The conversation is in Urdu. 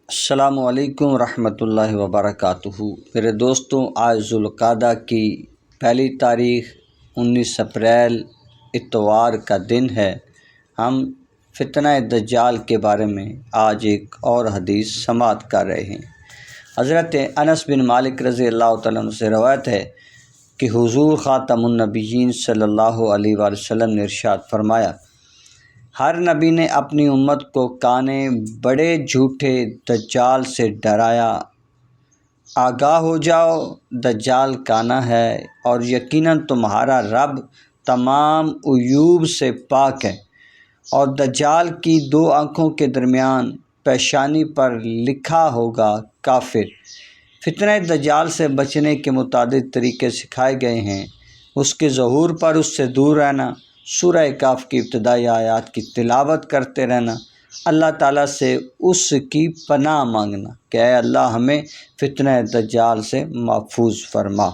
السلام علیکم ورحمۃ اللہ وبرکاتہ۔ میرے دوستوں، آج ذوالقعدہ کی پہلی تاریخ 19 اپریل اتوار کا دن ہے۔ ہم فتنہ دجال کے بارے میں آج ایک اور حدیث سماعت کر رہے ہیں۔ حضرت انس بن مالک رضی اللہ تعالیٰ عنہ سے روایت ہے کہ حضور خاتم النبیین صلی اللہ علیہ وآلہ وسلم نے ارشاد فرمایا، ہر نبی نے اپنی امت کو کانے بڑے جھوٹے دجال سے ڈرایا۔ آگاہ ہو جاؤ، دجال کانا ہے اور یقیناً تمہارا رب تمام عیوب سے پاک ہے، اور دجال کی دو آنکھوں کے درمیان پیشانی پر لکھا ہوگا کافر۔ فتنہ دجال سے بچنے کے متعدد طریقے سکھائے گئے ہیں۔ اس کے ظہور پر اس سے دور رہنا، سورہ کہف کی ابتدائی آیات کی تلاوت کرتے رہنا، اللہ تعالیٰ سے اس کی پناہ مانگنا کہ اے اللہ ہمیں فتنہ دجال سے محفوظ فرما۔